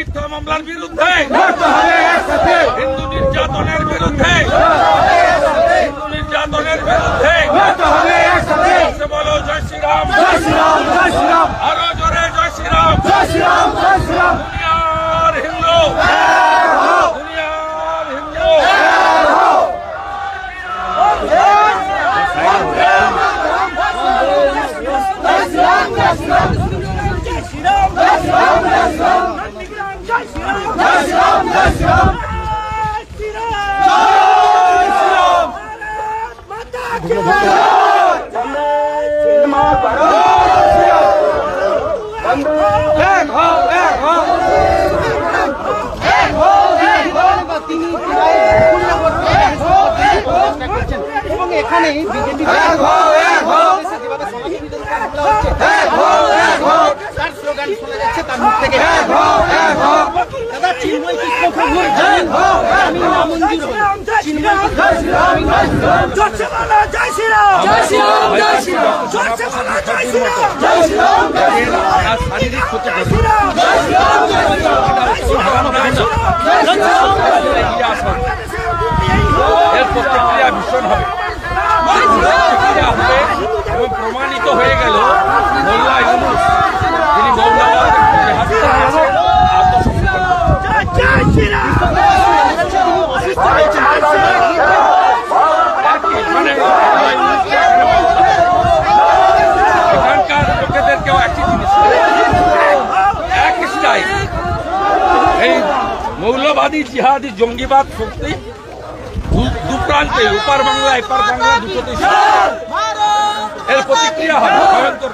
মিথ্যা মামলার বিরুদ্ধে, হিন্দু নির্যাতনের বিরুদ্ধে, হিন্দু নির্যাতনের বিরুদ্ধে বলো জয় শ্রীরাম, আরো জোরে জয় শ্রীরাম। দুনিয়ার হিন্দু, দুনিয়ার হিন্দু। এবং এখানে বিজেপি তার স্লোগান শোনা যাচ্ছে তার মুখ থেকে, দাদা চিন্ময় কৃষ্ণ প্রভুর আমি নামঞ্জুর হই, চিন্ময় শারীরিক ক্ষতি এর প্রতিক্রিয়া ভীষণ হবে, প্রতিক্রিয়া হবে এবং প্রমাণিত হয়ে গেল মোল্লা ইউনূস তিনি মৌলবাদের এখানকার লোকেদেরকেও একই জিনিস, এক স্টাইল। এই মৌলবাদী জিহাদি জঙ্গিবাদ শক্তি দু প্রান্তে, উপার বাংলা এপার বাংলা দুটোতেই এর প্রতিক্রিয়া হয় ভয়ঙ্কর।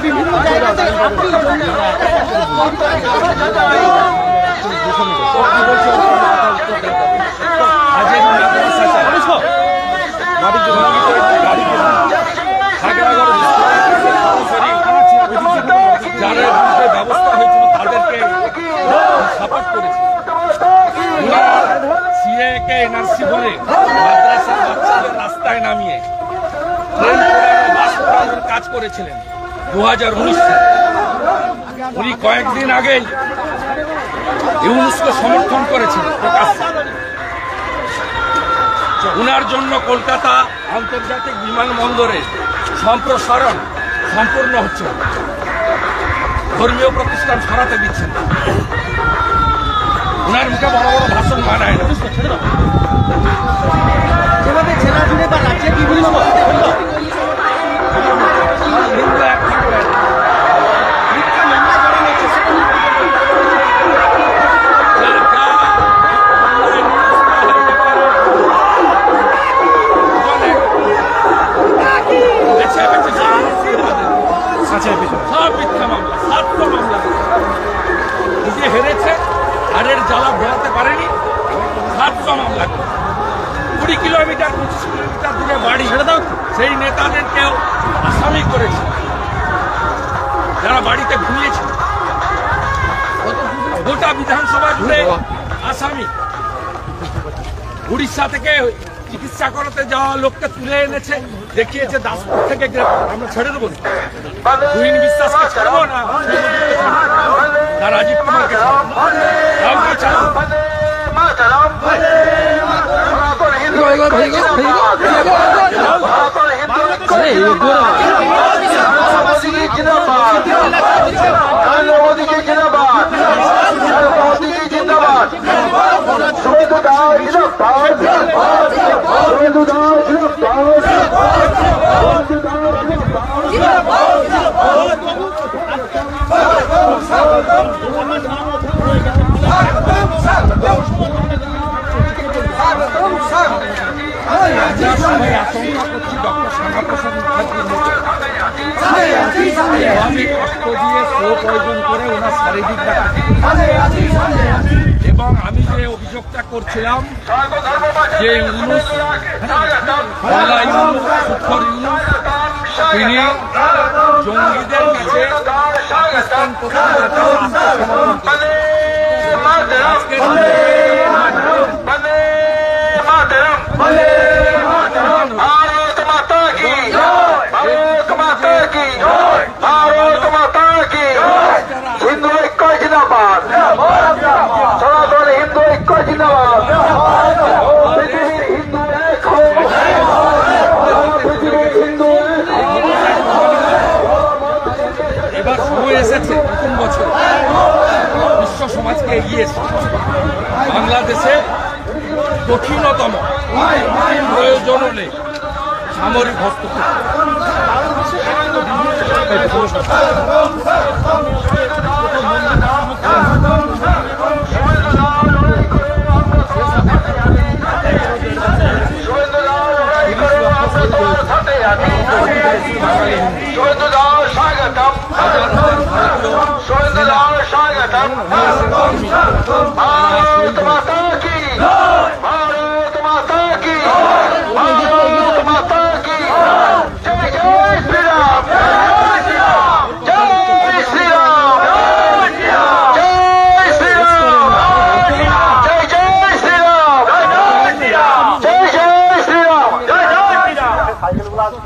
বিভিন্ন জায়গাতে ব্যবস্থা হয়েছিল তাদেরকে সাপোর্ট করেছে। সিএকে এনআরসি বলে মাদ্রাসার বাচ্চাদের রাস্তায় নামিয়ে ট্রেন পোড়ানো, বাস পোড়ানোর কাজ করেছিলেন 2019 সালে। উনি কয়েকদিন আগেই ইউনূসকে সমর্থন করেছিলেন প্রকাশ্যে। উনার জন্য কলকাতা আন্তর্জাতিক বিমানবন্দরে সম্প্রসারণ সম্পূর্ণ হচ্ছে, ধর্মীয় প্রতিষ্ঠান সরাতে দিচ্ছেন। উনার মুখে বড় বড় ভাষণ মানায় না। যেভাবে জেলা জুড়ে বা রাজ্যে বিভিন্ন হিন্দু এক সব মিথ্যা মামলা, 7টা মামলা নিজে হেরেছে, হারের জ্বালা ভোলাতে পারেনি, 7টা মামলা, 20 কিলোমিটার 25 কিলোমিটার দূরে বাড়ি, সেই নেতাদেরকেও আসামি করেছে যারা বাড়িতে ঘুমিয়েছে। গোটা বিধানসভা জুড়ে আসামি। উড়িষ্যা থেকে চিকিৎসা করাতে যাওয়া লোককে তুলে এনেছে, দেখিয়েছে দাসপুর থেকে আমরা ছেড়ে দেবো, তুহিন বিশ্বাসকে ছাড়বো না, রাজীব কুমারকে কাউকে ছাড়বো। সবাই আশঙ্কা করছি ডক্টর শ্যামাপ্রসাদ মুখার্জি রক্ত দিয়ে স্লো পয়জন করে ওনার শারীরিক এবং আমি যে অভিযোগটা করছিলাম যে ইউনূস তিনি জঙ্গিদের কাছে পাকিস্তান এসেছে নতুন বছর, বিশ্ব সমাজকে এগিয়েছে। বাংলাদেশে কঠিনতম প্রয়োজন হলে সামরিক হস্তক্ষেপ।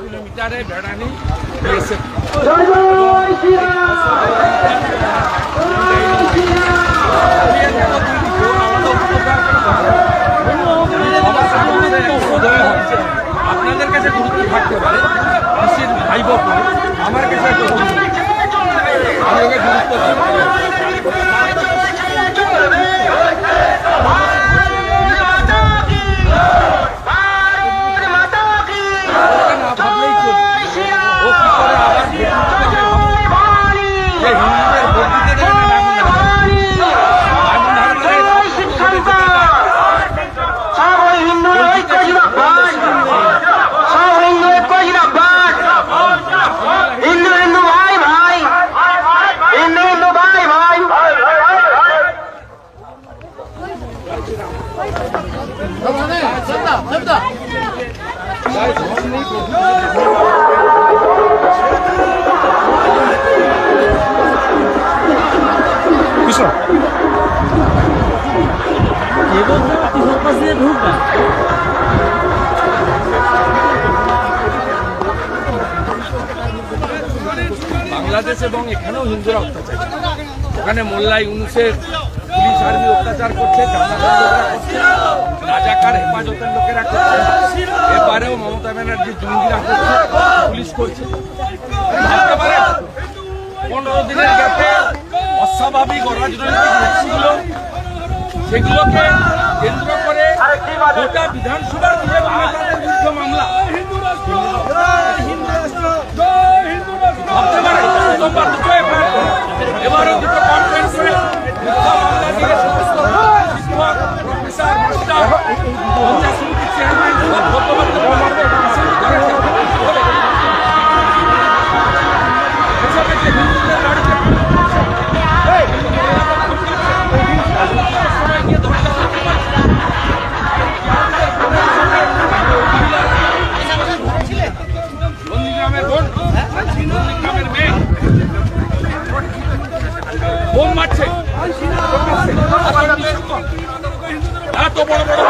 কিলোমিটারে বেড়ানি বিএসএফ আপনাদের কাছে গুরুত্ব থাকতে পারে, কৃষির ভাই বোন আমার কাছে একটা গুরুত্ব বাংলাদেশ এবং এখানেও হিন্দুরা অত্যাচার, ওখানে মোল্লা ইউনুসের পুলিশ আর্মি অত্যাচার করছে, রাজাকার হেফাজতের লোকেরা করছে, এবারেও মমতা ব্যানার্জি জঙ্গিরা করছে, পুলিশ করছে। ভাবতে পারে 15 দিনের গ্যাপে অস্বাভাবিক অরাজনৈতিক ছিল, সেগুলোকে কেন্দ্র করে গোটা বিধানসভার বিরুদ্ধে মামলা। ভাবতে পারে প্রথমবার দুটো এবারও দুটো কনফারেন্স করে মামলা দিয়ে সমস্ত শিক্ষক, প্রফেসর, মাস্টার, পঞ্চায়েত সমিতির চেয়ারম্যান হিন্দুদের লড়াইতে নন্দীগ্রামের বোন, নন্দীগ্রামের মেয়ে বোম মারছে, এত বড় বড়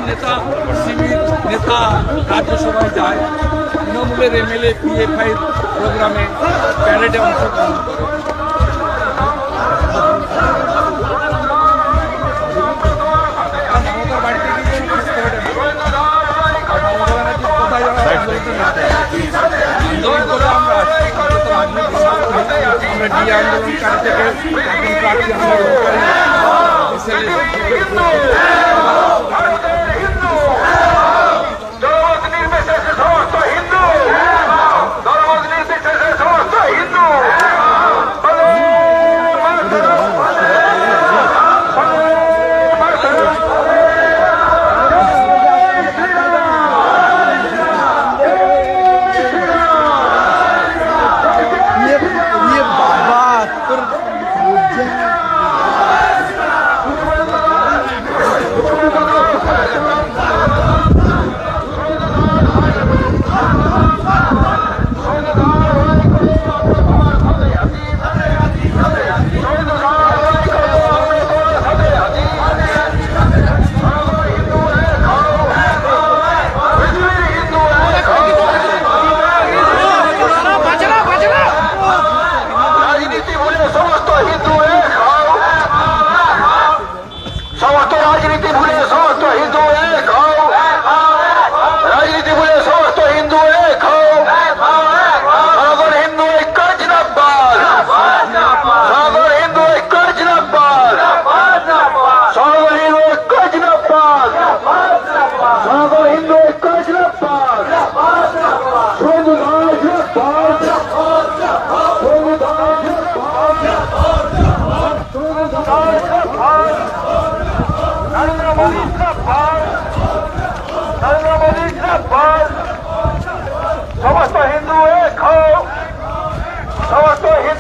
নেতা, শিবির নেতা রাজ্যসভায় যায়, তৃণমূলের এমএলএ পিএফআই প্রোগ্রামে প্যারেডে অংশগ্রহণ করে। মমতার বাড়িতে গিয়ে আন্দোলন করে আমরা ডিএ আন্দোলনকারী থেকে এখন প্রার্থী আন্দোলনকারী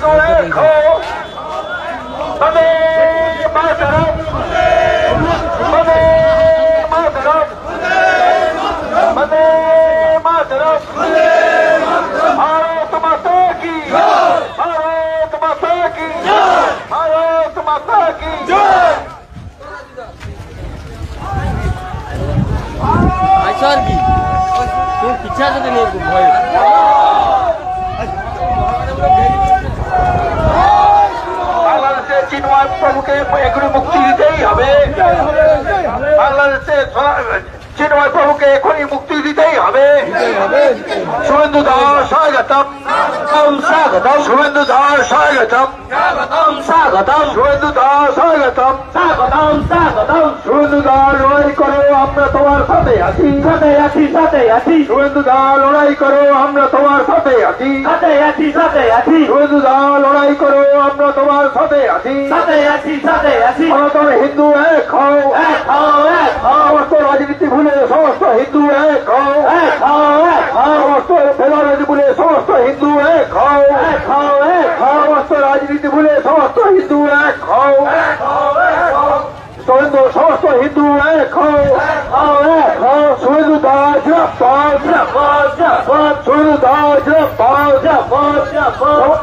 হিন্দু এক হও বন্দে মাতরম বন্দে মাতরম বন্দে মাতরম भारत माता की भारत माता की भारत माता की আইসার কি তোর পিছা যদি নেই ভয় বাংলাদেশের চিন্ময় প্রভুকে এখনই মুক্তি দিতেই হবে বাংলাদেশের চিন্ময় প্রভুকে এখনই মুক্তি দিতেই হবে শুভেন্দু দাস স্বাগতম স্বাগতম শুভেন্দু দাস স্বাগতম স্বাগতম স্বাগতম শুভেন্দু দাস স্বাগতম স্বাগতম স্বাগতম শুভেন্দু দাস লড়াই করো আমরা তোমার সাথে আছি সাথে আছি সাথে আছি শুভেন্দু দাস লড়াই করো আমরা তোমার সাথে আছি সাথে আছি সাথে আছি শুভেন্দু দাস লড়াই করো আমরা তোমার সাথে আছি সাথে আছি সাথে আছি সনাতন হিন্দু এক হও এক হও এক হও সমস্ত রাজনীতি ভুলে সমস্ত হিন্দু এক হও এক হও এক হও সমস্ত ফেডারেল ভুলে সমস্ত হিন্দু এক হও এক হও এক হও সমস্ত রাজনীতি ভুলে সমস্ত হিন্দু এক হও এক হও এক হও সমস্ত হিন্দু এক হও এক হও শুভেন্দু দাস জিন্দাবাদ জিন্দাবাদ জিন্দাবাদ শুভেন্দু দাস জিন্দাবাদ জিন্দাবাদ জিন্দাবাদ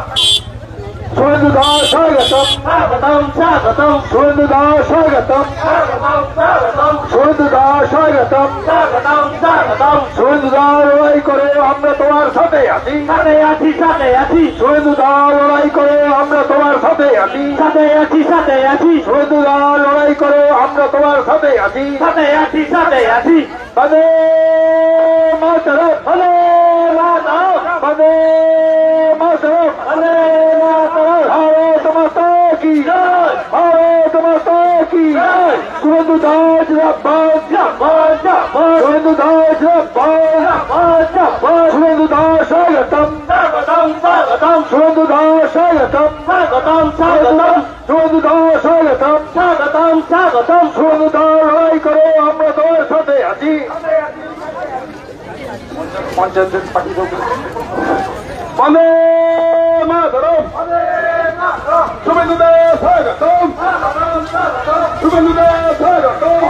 শুভেন্দু দাস স্বাগতম স্বাগতম স্বাগতম শুভেন্দু দাস স্বাগতম স্বাগতম স্বাগতম শুভেন্দু দাস স্বাগতম স্বাগতম স্বাগতম শুভেন্দু দাস লড়াই করে আমরা তোমার সাথে আছি সাথে আছি সাথে আছি শুভেন্দু দাস লড়াই করে আমরা তোমার সাথে আছি সাথে আছি সাথে আছি শুভেন্দু দাস লড়াই করে আমরা তোমার সাথে আছি সাথে আছি সাথে আছি বন্দে মাতরম বন্দে মাতরম বন্দে মাতরম বন্দে মাতরম भारत माता की भारत माता की शुभेन्दु दास जिंदाबाद जिंदाबाद जिंदाबाद शुभेन्दु दास जिंदाबाद जिंदाबाद शुभेन्दु दास स्वागतम स्वागतम स्वागतम शुभेन्दु दास स्वागतम स्वागतम स्वागतम शुभेन्दु दास स्वागतम स्वागतम स्वागतम शुभेन्दु दास लड़ाई करो আমরা তোমার সাথে আছি পঞ্চায়েতের পার্টি বন্দে মাতরম শুভেন্দু দাস স্বাগতম শুভেন্দু দাস স্বাগতম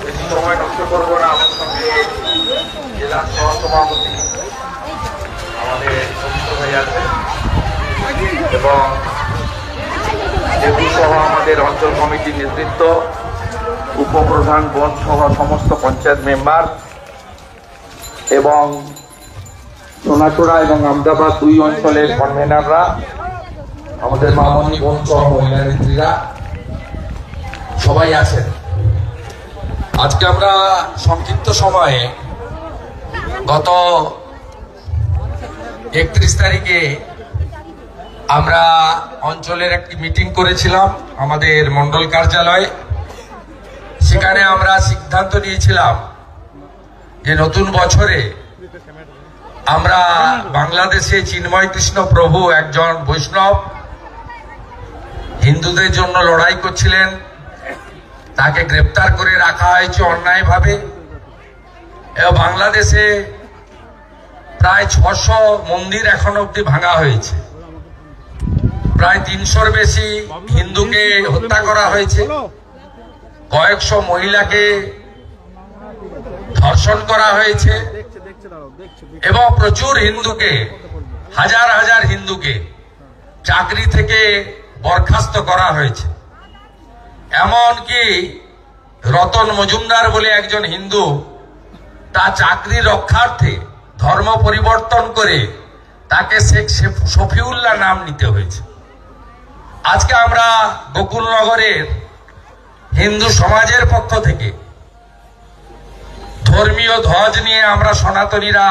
বেশি সময় নষ্ট করবো না। আমার সঙ্গে জেলার সহসভাপতি আমাদের সমিত ভাই আছে এবং সহ আমাদের অঞ্চল কমিটির নেতৃত্ব, উপপ্রধান, বন সভা, সমস্ত পঞ্চায়েত মেম্বার এবং সোনাচড়া এবং আমদাবাদ দুই অঞ্চলের কনভেনাররা, আমাদের মামনি বোন সহ মহিলা নেত্রীরা সবাই আছেন। আজকে আমরা সংক্ষিপ্ত সময়ে গত 31 তারিখে আমরা অঞ্চলের একটি মিটিং করেছিলাম আমাদের মন্ডল কার্যালয়ে। সেখানে আমরা সিদ্ধান্ত নিয়েছিলাম যে নতুন বছরে আমরা বাংলাদেশে চিন্ময় কৃষ্ণ প্রভু একজন বৈষ্ণব, হিন্দুদের জন্য লড়াই করছিলেন, তাকে গ্রেপ্তার করে রাখা হয়েছে অন্যায়ভাবে এবং বাংলাদেশে প্রায় 600 মন্দির এখন অব্দি ভাঙা হয়েছে, প্রায় 300-র বেশি হিন্দুকে হত্যা করা হয়েছে, কয়েকশো মহিলাকে ধর্ষণ করা হয়েছে এবং প্রচুর হিন্দুকে, হাজার হাজার হিন্দুকে চাকরি থেকে বরখাস্ত করা হয়েছে। এমনকি রতন মজুমদার বলে একজন হিন্দু, তার চাকরি রক্ষার্থে ধর্ম পরিবর্তন করে তাকে শেখ শফিউল্লাহ নাম নিতে হয়েছে। আজকে আমরা গোকুলনগরের হিন্দু সমাজের পক্ষ থেকে ধর্মীয় ধ্বজ নিয়ে আমরা সনাতনীরা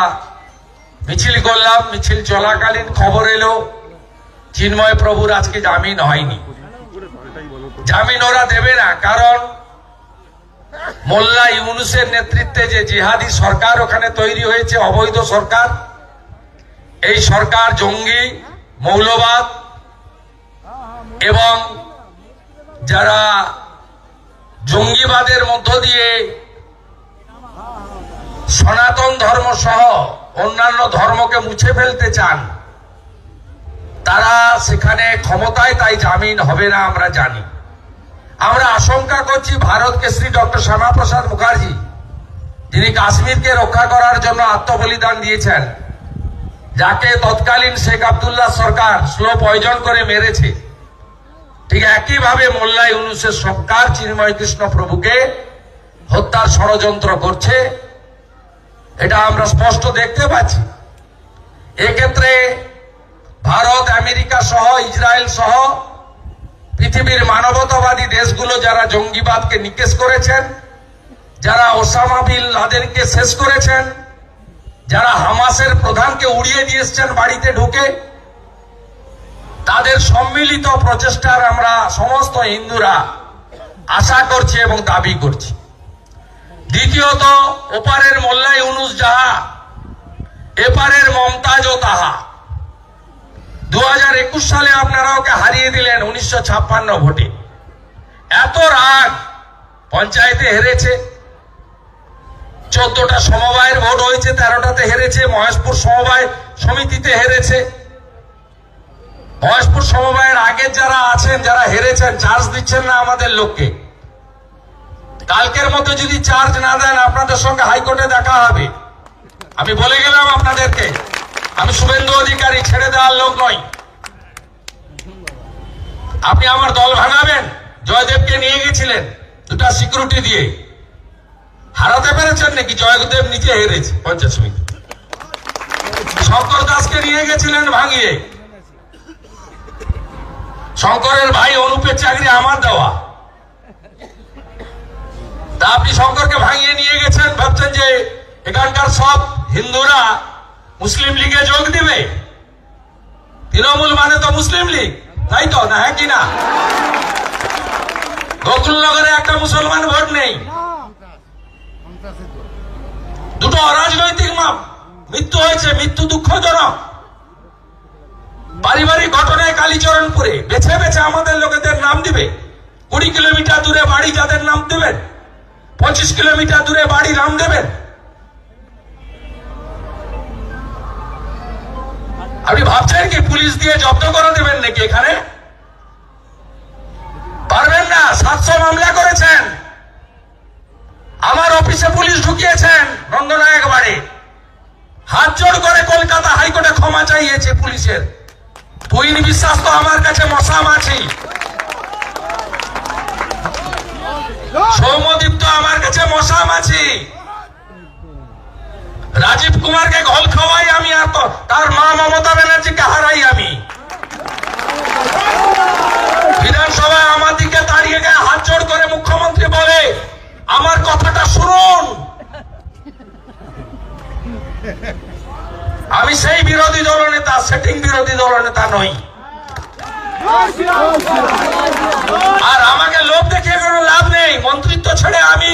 মিছিল করলাম। মিছিল চলাকালীন খবর এলো চিন্ময় প্রভুর আজকে জামিন হয়নি। জামিন ওরা দেবে না, কারণ মোল্লা ইউনুসের নেতৃত্বে যে জিহাদি সরকার ওখানে তৈরি হয়েছে, অবৈধ সরকার, এই সরকার জঙ্গি, মৌলবাদ এবং যারা জঙ্গিবাদের মধ্য দিয়ে সনাতন ধর্ম সহ অন্যান্য ধর্মকে মুছে ফেলতে চান, তারা সেখানে ক্ষমতায়, তাই জামিন হবে না আমরা জানি। আমরা আশঙ্কা করছি ভারত কেশরী ডক্টর শ্যামাপ্রসাদ মুখার্জি, যিনি কাশ্মীরকে রক্ষা করার জন্য আত্মবলিদান দিয়েছেন, যাকে তৎকালীন শেখ আব্দুল্লাহ সরকার স্লো পয়জন করে মেরেছে, ঠিক একইভাবে মোল্লা ইউনূসের সরকার চিন্ময় কৃষ্ণ প্রভুকে হত্যার ষড়যন্ত্র করছে। এটা আমরা স্পষ্ট দেখতে পাচ্ছি। এক্ষেত্রে ভারত, আমেরিকা সহ, ইসরায়েল সহ পৃথিবীর মানবতাবাদী দেশগুলো যারা জঙ্গিবাদকে নিকেশ করেছেন, যারা ওসামা বিন লাদেনকে শেষ করেছেন, যারা হামাসের প্রধানকে উড়িয়ে দিয়ে এসছেন বাড়িতে ঢুকে, তাদের সম্মিলিত প্রচেষ্টার আমরা সমস্ত হিন্দুরা আশা করছি এবং দাবি করছি। দ্বিতীয়ত, ওপারের মোল্লা ইউনূস যাহা, এপারের মমতাজও তাহা। 2021 সালে আপনারা ওকে হারিয়ে দিলেন 1956 ভোটে। এত রাগ, পঞ্চায়েতে হেরেছে, 14টা সমবায়ের ভোট হয়েছে, 13টাতে হেরেছে। মহেশপুর সমবায় সমিতিতে হেরেছে। মহেশপুর সমবায়ের আগের যারা আছেন, যারা হেরেছেন, চার্জ দিচ্ছেন না আমাদের লোককে। কালকের মধ্যে যদি চার্জ না দেন, আপনাদের সঙ্গে হাইকোর্টে দেখা হবে। আমি বলে গেলাম আপনাদেরকে, আমি শুভেন্দু অধিকারী ছেড়ে দেওয়ার লোক নই। আপনি আমার দল ভাঙাবেন। জয়দেবকে নিয়ে গেছিলেন 2টা সিকিউরিটি দিয়ে, হারাতে পেরেছেন নাকি? জয়দেব নিজে হেরেছে পঞ্চায়েত সমিতি। শঙ্কর দাসকে নিয়ে গেছিলেন ভাঙিয়ে। শঙ্করের ভাই অনুপের চাকরি আমার দেওয়া, তা আপনি শঙ্করকে ভাঙিয়ে নিয়ে গেছেন, ভাবছেন যে এখানকার সব হিন্দুরা মুসলিম লীগে যোগ দিবে। তৃণমূল মানে তো মুসলিম লীগ, তাই তো না? হ্যাঁ কি না? গোকুলনগরে একটা মুসলমান ভোট নেই। দুটো অরাজনৈতিক মৃত্যু হয়েছে, মৃত্যু দুঃখজনক। পারিবারিক ঘটনায় কালীচরণপুরে বেছে বেছে আমাদের লোকেদের নাম দিবে। 20 কিলোমিটার দূরে বাড়ি যাদের নাম দেবেন, 25 কিলোমিটার দূরে বাড়ি নাম দেবেন। আপনি ভাবছেন কি পুলিশ দিয়ে জব্দ করে দেবেন নাকি? এখানে পারবেন না। 700 মামলা করেছেন, আমার অফিসে পুলিশ ঢুকিয়েছেন নন্দনায়ক বাড়ি। হাত জোড় করে কলকাতা হাইকোর্টে ক্ষমা চাইয়েছে পুলিশের। তুহিন বিশ্বাস তো আমার কাছে মশা মাছি, সৌম্যদীপ তো আমার কাছে মশা মাছি, রাজীব কুমারকে ঘোল খাওয়াই আমি, আর তো তার মা মমতা ব্যানার্জিকে হারাই আমি। বিধানসভায় আমার দিকে দাঁড়িয়ে গিয়ে হাত জোড় করে মুখ্যমন্ত্রী বলে, আমার কথাটা শুনুন। আমি সেই বিরোধী দলনেতা, সেটিং বিরোধী দলনেতা নই। আর আমাকে লোভ দেখিয়ে কোনো লাভ নেই। মন্ত্রিত্ব ছেড়ে আমি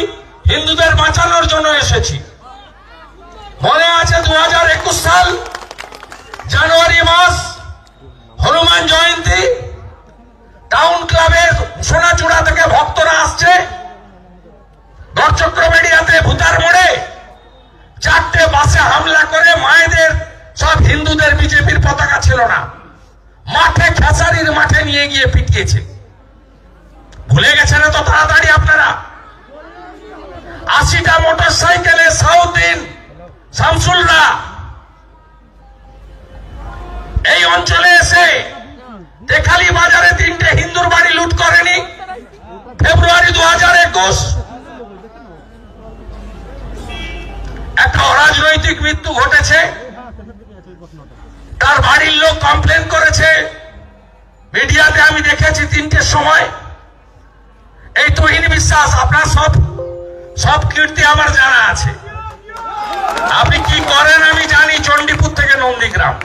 হিন্দুদের বাঁচানোর জন্য এসেছি। মনে আছে 2021 সাল জানুয়ারি মাস, হনুমান জয়ন্তী, টাউন ক্লাবের সোনাচূড়া থেকে ভক্তরা আসছে, গড়চক্রবেড়িয়াতে ভূতার মোড়ে 4টে বাসে হামলা করে মায়েদের, সব হিন্দুদের, বিজেপির পতাকা ছিল না, মাঠে, খেসারির মাঠে নিয়ে গিয়ে পিটিয়েছে। ভুলে গেছেন এত তাড়াতাড়ি আপনারা? 80টা মোটর সাইকেলে সাউদ্দিন, শামসুলরা এই অঞ্চলে এসে তেখালি বাজারে 3টে হিন্দুর বাড়ি লুট করেনি? ফেব্রুয়ারি 2021 একটা অরাজনৈতিক মৃত্যু ঘটেছে, তার বাড়ির লোক কমপ্লেন করেছে, মিডিয়াতে আমি দেখেছি 3টের সময়। এই তুহিন বিশ্বাস, আপনার সব কীর্তি আমার জানা আছে। আপনি কি করেন আমি জানি। চণ্ডীপুর থেকে নন্দীগ্রাম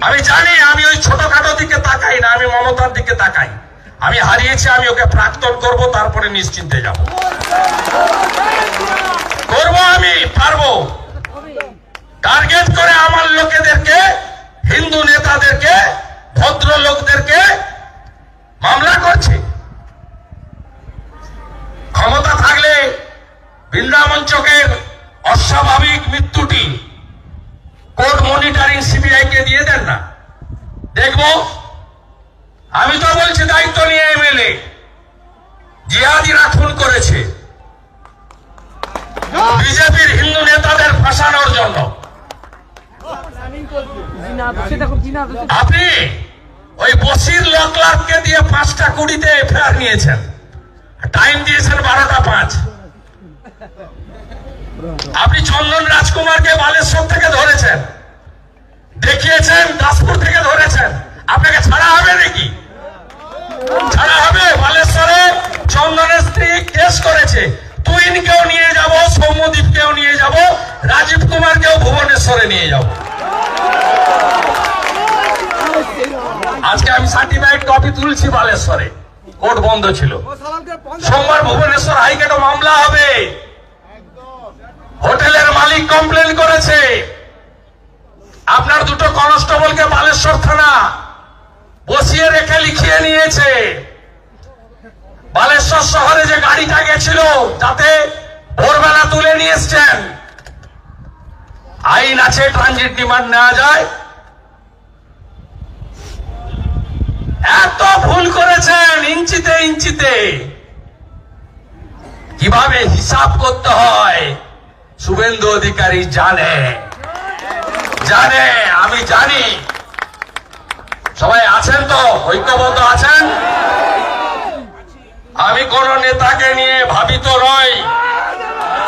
আমি জানি। আমি ওই ছোটখাটো দিকে তাকাই না, আমি মমতার দিকে তাকাই। আমি হারিয়েছি, আমি ওকে প্রাক্তন করব, তারপরে নিশ্চিন্তে যাব। করবো, আমি পারবো। টার্গেট করে আমার লোকেদেরকে, হিন্দু নেতাদেরকে, ভদ্র লোকদেরকে মামলা করছে। বৃন্দাবন চকের অস্বাভাবিক মৃত্যুটি কোর্ট মনিটরিং সিবিআই কে দিয়ে দেন না, দেখবো। আমি তো বলছি দায়িত্ব নিয়ে এমএলএ জিহাদিরা খুন করেছে বিজেপির হিন্দু নেতাদের ফাঁসানোর জন্য। আপনি ওই বসির ল ক্লার্ককে দিয়ে 5টা 20-তে এফআইআর নিয়েছেন, টাইম দিয়েছেন 12টা 5। আপনি চন্দন রাজকুমারকে বালেশ্বর থেকে ধরেছেন, দেখিয়েছেন দাসপুর থেকে ধরেছেন। আপনাকে ছাড়া হবে নাকি? ছাড়া হবে? বালেশ্বরে চন্দনের স্ত্রী কেস করেছে, তুইনকেও নিয়ে যাব, সৌম্যদীপকেও নিয়ে যাব, রাজীব কুমারকেও ভুবনেশ্বরে নিয়ে যাব। আজকে আমি সার্টিফাইড কপি তুলছি বালেশ্বরে, কোর্ট বন্ধ ছিল। সোমবার ভুবনেশ্বর হাইকোর্টে মামলা হবে। হোটেলের মালিক কমপ্লেন করেছে, আপনার 2টো কনস্টেবলকে বালেশ্বর থানা বসিয়ে রেখে লিখিয়ে নিয়েছে। বালেশ্বর শহরে যে গাড়িটা গেছিল যাতে ভোরবেলা তুলে নিয়ে এসছেন, আইন আছে ট্রানজিট ডিমান্ড নেওয়া যায়। এত ভুল করেছেন ইঞ্চিতে ইঞ্চিতে। কিভাবে হিসাব করতে হয় শুভেন্দু অধিকারী জানে, আমি জানি। সবাই আছেন তো? ঐক্যবদ্ধ আছেন? আমি কোন নেতাকে নিয়ে ভাবিত নই।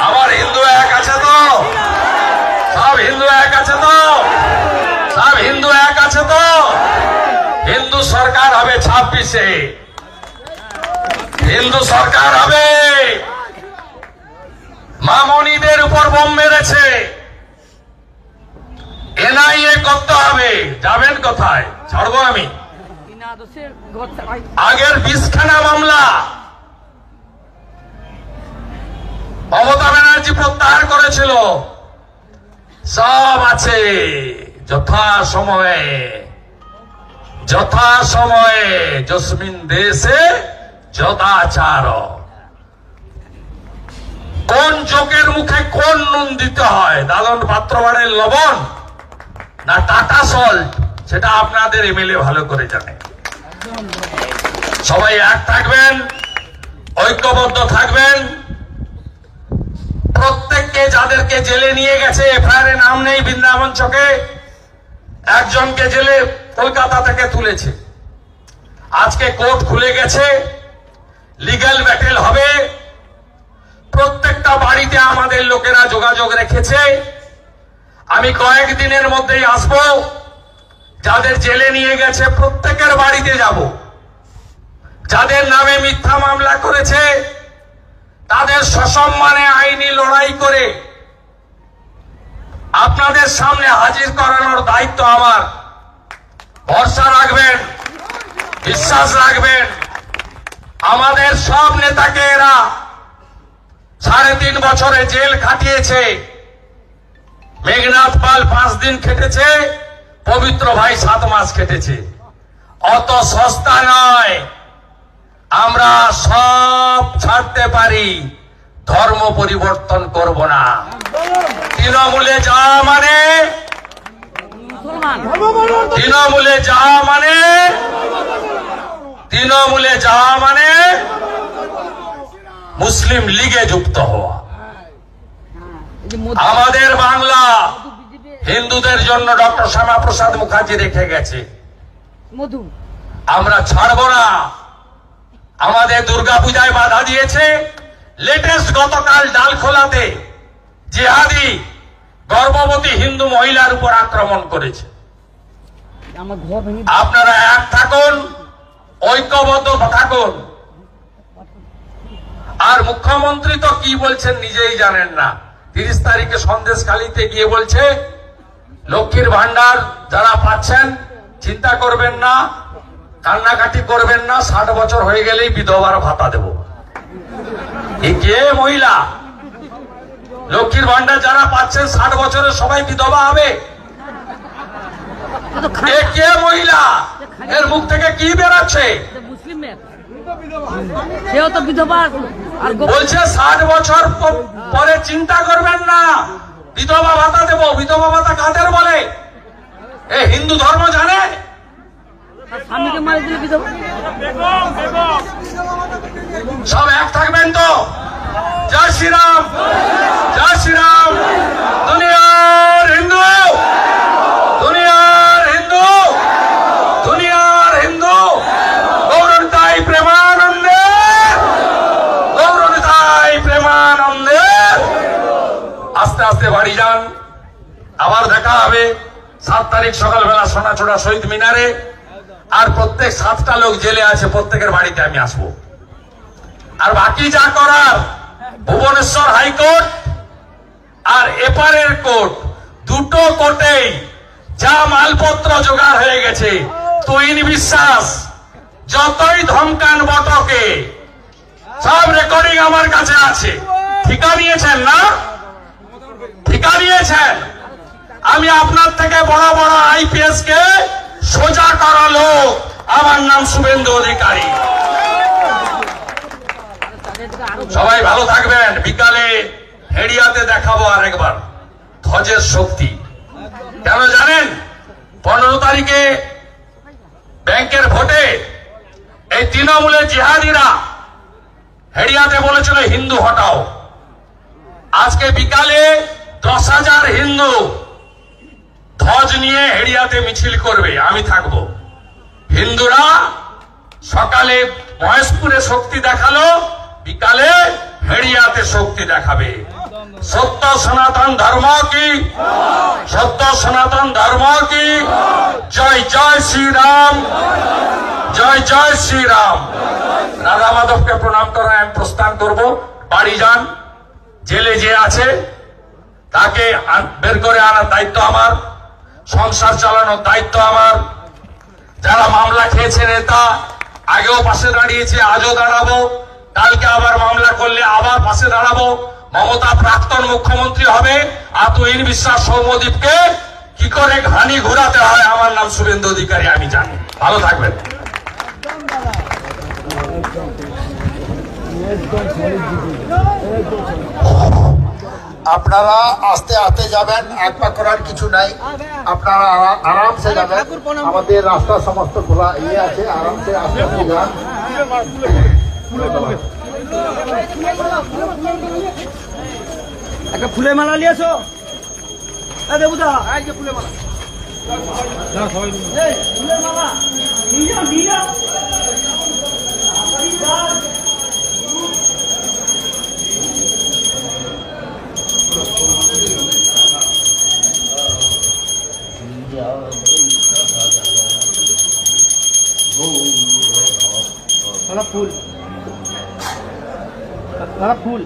আমার হিন্দু এক আছে তো? সব হিন্দু এক আছে তো? সব হিন্দু এক আছে তো? হিন্দু সরকার হবে 26-এ, হিন্দু সরকার হবে। মামনিদের উপর বোম মেরেছে, এনআইএ করতে হবে। যাবেন কোথায়? ছাড়বো আমি। আগের 20খানা মামলা মমতা ব্যানার্জি প্রত্যাহার করেছিল, সব আছে। যথা সময়ে যস্মিন দেশে যদাচার। কোন চোখের মুখে কোন নুন দিতে হয়, দাদন পাত্রবাড়ের লবণ না টাটা সল্ট, সেটা আপনাদের এমএলএ ভালো করে জানে। সবাই এক থাকবেন, ঐক্যবদ্ধ থাকবেন। প্রত্যেককে যাদেরকে জেলে নিয়ে গেছে, এফআইআর নাম নেই বৃন্দাবন চকে, একজনকে জেলে কলকাতা থেকে তুলেছে। আজকে কোর্ট খুলে গেছে, লিগ্যাল ব্যাটেল হবে। প্রত্যেকটা বাড়িতে আমাদের লোকেরা যোগাযোগ রেখেছে। আমি কয়েকদিনের মধ্যেই আসব, যাদের জেলে নিয়ে গেছে প্রত্যেকের বাড়িতে যাব। যাদের নামে মিথ্যা মামলা করেছে তাদের সসম্মানে আইনি লড়াই করে আপনাদের সামনে হাজির করানোর দায়িত্ব আমার। ভরসা রাখবেন, বিশ্বাস রাখবেন। আমাদের সব নেতাকে এরা 3.5 বছরে জেল খাটিয়েছে। মেঘনাথ পাল 5 দিন খেটেছে, পবিত্র ভাই 7 মাস খেটেছে। অত সস্তা নয়। আমরা সব ছাড়তে পারি, ধর্ম পরিবর্তন করব না। তৃণমূলে যাওয়া মানে মুসলিম লীগে যুক্ত হওয়া। আমাদের বাংলা হিন্দুদের জন্য ডক্টর শ্যামাপ্রসাদ মুখার্জি রেখে গেছে, আমরা ছাড়ব না। আমাদের দুর্গাপূজায় বাধা দিয়েছে। লেটেস্ট গতকাল ডালখোলাতে জিহাদি গর্ভবতী হিন্দু মহিলার উপর আক্রমণ করেছে। আপনারা এক থাকুন, ঐক্যবদ্ধ থাকুন। আর মুখ্যমন্ত্রী তো কি বলছেন নিজেই জানেন না। 30 তারিখে সন্দেশখালীতে গিয়ে বলছে লক্ষ্মীর ভান্ডার যারা পাচ্ছেন চিন্তা করবেন না, কান্নাকাটি করবেন না, 60 বছর হয়ে গেলেই বিধবার ভাতা দেব। কে মহিলা? লক্ষ্মীর ভান্ডার যারা পাচ্ছেন 60 বছরের সবাই বিধবা হবে? কে মহিলা? এর মুখ থেকে কি বেরাচ্ছে? মুসলিম মেয়ে, সেও তো বিধবা। বলছে 60 বছর পরে চিন্তা করবেন না, বিধবা ভাতা দেবো। বিধবা ভাতা কাদের বলে? এ হিন্দু ধর্ম জানে? স্বামীকে মারি দিলে বিধবা। সব এক থাকবেন তো? জয় শ্রীরাম, জয় শ্রীরাম। দুনিয়ার হিন্দু, দুনিয়ার হিন্দু, দুনিয়ার হিন্দু গৌরতাই প্রেমানন্দে, গৌরতাই প্রেমানন্দে। আস্তে আস্তে বাড়ি যান, আবার দেখা হবে 7 তারিখ সকালবেলা সোনাচূড়া শহীদ মিনারে। আর প্রত্যেক 7টা লোক জেলে আছে, প্রত্যেকের বাড়িতে আমি আসবো। আর বাকি যা করার ভুবনেশ্বর হাইকোর্ট আর এপারের কোর্ট, দুটো কোর্টেই যা মালপত্র জোগাড় হয়ে গেছে, তুইন বিশ্বাস যতই ধমকান বটকে, সব রেকর্ডিং আমার কাছে আছে। ঠিকা নিয়েছেন না? ঠিকা নিয়েছেন। আমি আপনার থেকে বড় বড় আইপিএস কে সোজা করা লোক। আমার নাম শুভেন্দু অধিকারী। সবাই ভালো থাকবেন। বিকালে হেডিয়াতে দেখাবো আরেকবার ধ্বজের শক্তি। কেন জানেন? 15 তারিখে ব্যাংকের ভোটে এই তৃণমূলের জিহাদিরা হেডিয়াতে বলেছিল হিন্দু হটাও। আজকে বিকালে 10,000 হিন্দু ধ্বজ নিয়ে হেডিয়াতে মিছিল করবে, আমি থাকবো। হিন্দুরা সকালে মহেশপুরে শক্তি দেখালো, বিকালে হেডিয়াতে শক্তি দেখাবে। সত্য সনাতন ধর্ম কি, সত্য সনাতন ধর্ম কি। জয় জয় শ্রীরাম, জয় জয় শ্রীরাম। রাধা মাধবকে প্রণাম করে আমি প্রস্থান করব। বাড়ি যান। জেলে যে আছে তাকে বের করে আনার দায়িত্ব আমার, সংসার চালানোর দায়িত্ব আমার। যারা মামলা খেয়েছে নেতা, আগেও পাশে দাঁড়িয়েছে, আজও দাঁড়াবো। কালকে আবার মামলা করলে আবার পাশে দাঁড়াবো। মমতা প্রাক্তন মুখ্যমন্ত্রী হবে, আর তুহিন বিশ্বাস সৌম্যদীপকে কি করে ঘানি ঘুরাতে হয়। আমার নাম শুভেন্দু অধিকারী, আমি জানি। ভালো থাকবেন। আপনারা আস্তে আস্তে যাবেন, একপা করার কিছু নাই। আপনারা আরামসে যাবেন, আমাদের রাস্তা সমস্ত খোলা আছে, আরামসে আস্তে আস্তে যান। একটা ফুলের মালা নিয়েছো? দেবুদা ফুলের মালা, ফুলের মালা ফুল, ফুল